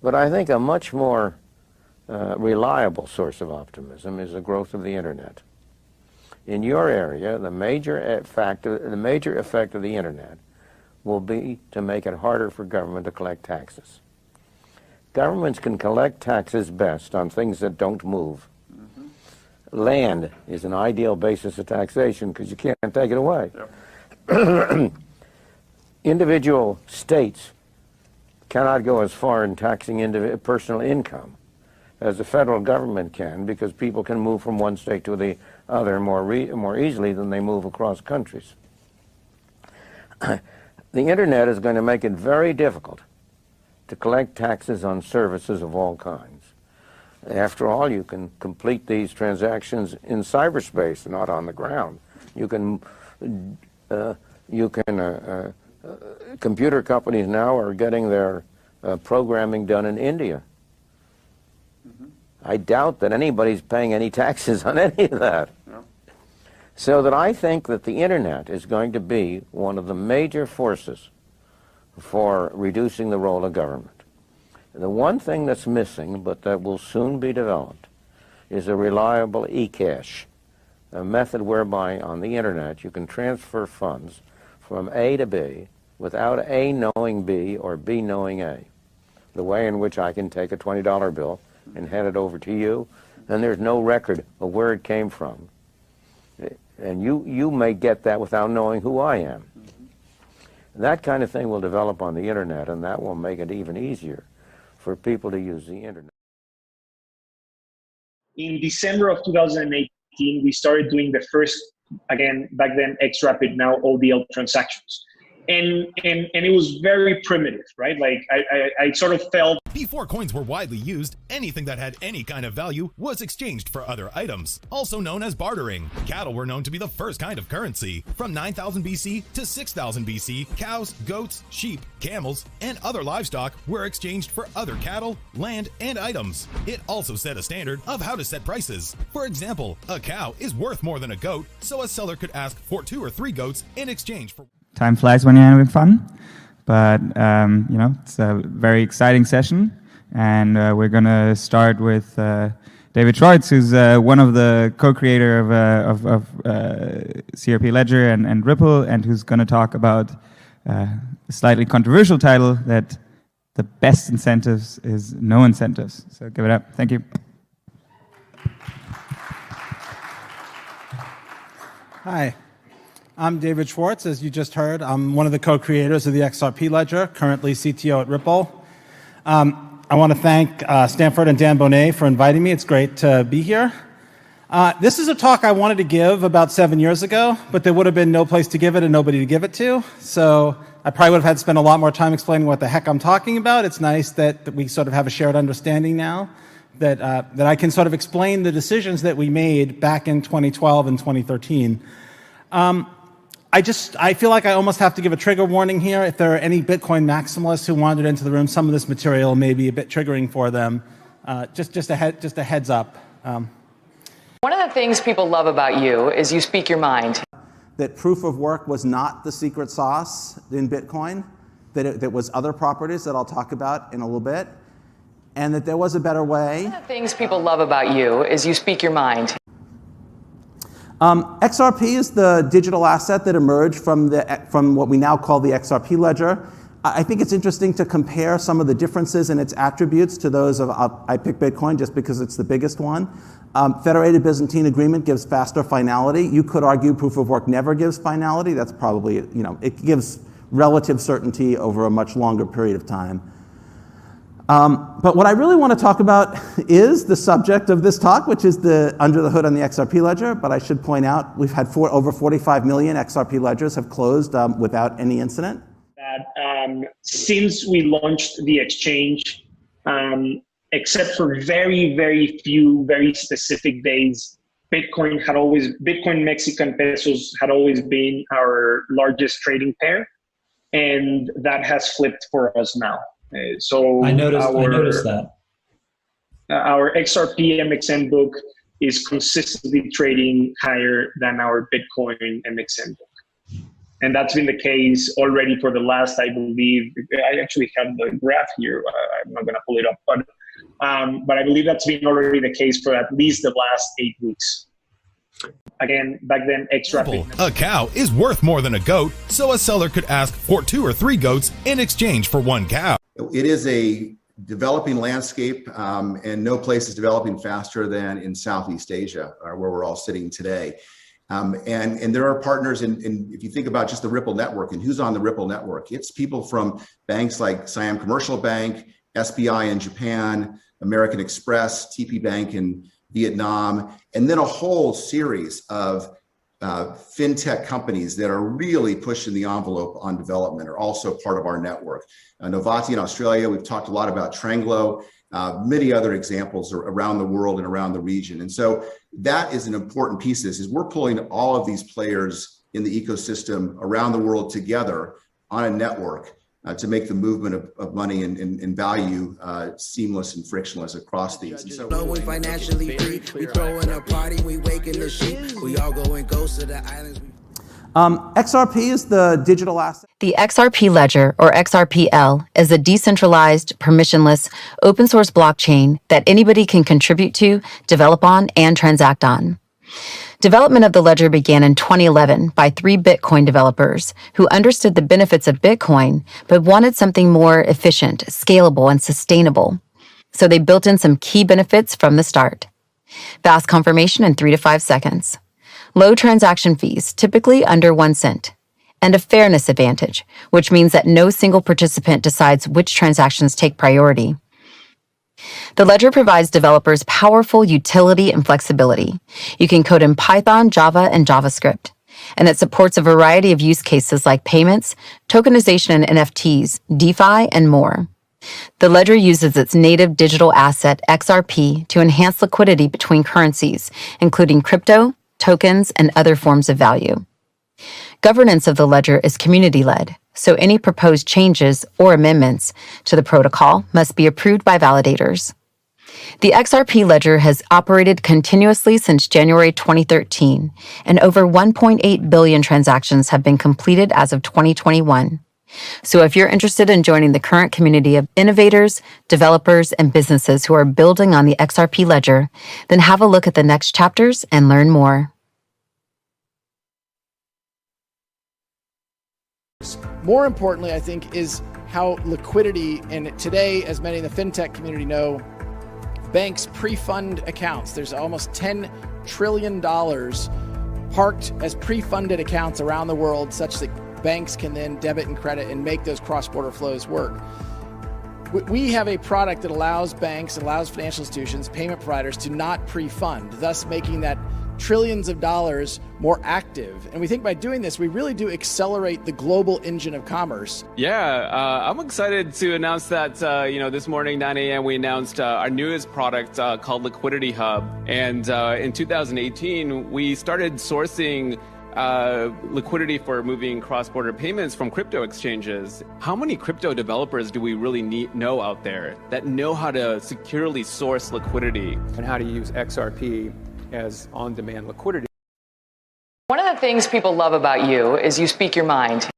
But I think a much more reliable source of optimism is the growth of the internet. In your area, the major effect of the internet will be to make it harder for government to collect taxes. Governments can collect taxes best on things that don't move. Land is an ideal basis of taxation because you can't take it away. Yep. Individual states cannot go as far in taxing personal income as the federal government can, because people can move from one state to the other more easily than they move across countries. The internet is going to make it very difficult to collect taxes on services of all kinds. After all, you can complete these transactions in cyberspace, not on the ground. You can computer companies now are getting their programming done in India. I doubt that anybody's paying any taxes on any of that. No. So that I think that the internet is going to be one of the major forces for reducing the role of government. The one thing that's missing, but that will soon be developed, is a reliable e-cash, a method whereby on the internet you can transfer funds from A to B without A knowing B or B knowing A. The way in which I can take a $20 bill and hand it over to you, and there's no record of where it came from. And you may get that without knowing who I am. That kind of thing will develop on the internet, and that will make it even easier for people to use the internet. In December of 2018, we started doing the first, again, back then, XRP, now ODL transactions. And it was very primitive, right? Like I sort of felt. Before coins were widely used, anything that had any kind of value was exchanged for other items, also known as bartering. Cattle were known to be the first kind of currency. From 9000 BC to 6000 BC, cows, goats, sheep, camels, and other livestock were exchanged for other cattle, land, and items. It also set a standard of how to set prices. For example, a cow is worth more than a goat, so a seller could ask for 2 or 3 goats in exchange for. Time flies when you're having fun, but you know, it's a very exciting session, and we're going to start with David Schwartz, who's one of the co-creator of XRP Ledger and Ripple, and who's going to talk about a slightly controversial title that the best incentives is no incentives. So give it up. Thank you. Hi. I'm David Schwartz, as you just heard. I'm one of the co-creators of the XRP Ledger, currently CTO at Ripple. I want to thank Stanford and 𝕝𝕚𝕨 for inviting me. It's great to be here. This is a talk I wanted to give about 7 years ago, but there would have been no place to give it and nobody to give it to. So I probably would have had to spend a lot more time explaining what the heck I'm talking about. It's nice that we sort of have a shared understanding now, that I can sort of explain the decisions that we made back in 2012 and 2013. I feel like I almost have to give a trigger warning here. If there are any Bitcoin maximalists who wandered into the room, some of this material may be a bit triggering for them. Just a heads up. One of the things people love about you is you speak your mind. That proof of work was not the secret sauce in Bitcoin, that it was other properties that I'll talk about in a little bit, and that there was a better way. One of the things people love about you is you speak your mind. XRP is the digital asset that emerged from what we now call the XRP ledger. I think it's interesting to compare some of the differences in its attributes to those of, I pick Bitcoin just because it's the biggest one. Federated Byzantine Agreement gives faster finality. You could argue proof of work never gives finality. That's probably, it gives relative certainty over a much longer period of time. But what I really want to talk about is the subject of this talk, which is the under the hood on the XRP ledger. But I should point out we've had over 45 million XRP ledgers have closed without any incident. That since we launched the exchange, except for very, very few, very specific days, Bitcoin Mexican pesos had always been our largest trading pair, and that has flipped for us now. So I noticed that. Our XRP MXN book is consistently trading higher than our Bitcoin MXN book. And that's been the case already for the last, I believe, I actually have the graph here. I'm not going to pull it up, but I believe that's been already the case for at least the last 8 weeks. Again, back then, XRP. A cow is worth more than a goat, so a seller could ask for 2 or 3 goats in exchange for 1 cow. It is a developing landscape, and no place is developing faster than in Southeast Asia, where we're all sitting today. And there are partners in if you think about just the Ripple network and who's on the Ripple network, it's people from banks like Siam Commercial Bank, SBI in Japan, American Express, TP Bank in Vietnam, and then a whole series of fintech companies that are really pushing the envelope on development are also part of our network. Novati in Australia, we've talked a lot about 𝕝𝕚𝕟𝕚, many other examples around the world and around the region. And so that is an important piece of this, is we're pulling all of these players in the ecosystem around the world together on a network to make the movement of money and value seamless and frictionless across these. And so we financially free, we throwing a party, we waking the sheep, we all going ghost to the islands. XRP is the digital asset. The XRP ledger, or XRPL, is a decentralized, permissionless, open source blockchain that anybody can contribute to, develop on, and transact on. Development of the ledger began in 2011 by 3 Bitcoin developers who understood the benefits of Bitcoin but wanted something more efficient, scalable, and sustainable. So they built in some key benefits from the start. Fast confirmation in 3 to 5 seconds. Low transaction fees, typically under 1 cent. And a fairness advantage, which means that no single participant decides which transactions take priority. The ledger provides developers powerful utility and flexibility. You can code in Python, Java, and JavaScript. And it supports a variety of use cases like payments, tokenization and NFTs, DeFi, and more. The ledger uses its native digital asset, XRP, to enhance liquidity between currencies, including crypto, tokens, and other forms of value. Governance of the ledger is community-led, so any proposed changes or amendments to the protocol must be approved by validators. The XRP ledger has operated continuously since January 2013, and over 1.8 billion transactions have been completed as of 2021. So if you're interested in joining the current community of innovators, developers, and businesses who are building on the XRP ledger, then have a look at the next chapters and learn more. More importantly, I think, is how liquidity, and today, as many in the fintech community know, banks pre-fund accounts. There's almost $10 trillion parked as pre-funded accounts around the world, such that banks can then debit and credit and make those cross-border flows work. We have a product that allows banks, allows financial institutions, payment providers to not pre-fund, thus making that trillions of dollars more active. And we think by doing this, we really do accelerate the global engine of commerce. Yeah, I'm excited to announce that, this morning, 9 a.m., we announced our newest product called Liquidity Hub. And in 2018, we started sourcing liquidity for moving cross-border payments from crypto exchanges. How many crypto developers do we really know out there that know how to securely source liquidity? And how to use XRP as on-demand liquidity. One of the things people love about you is you speak your mind.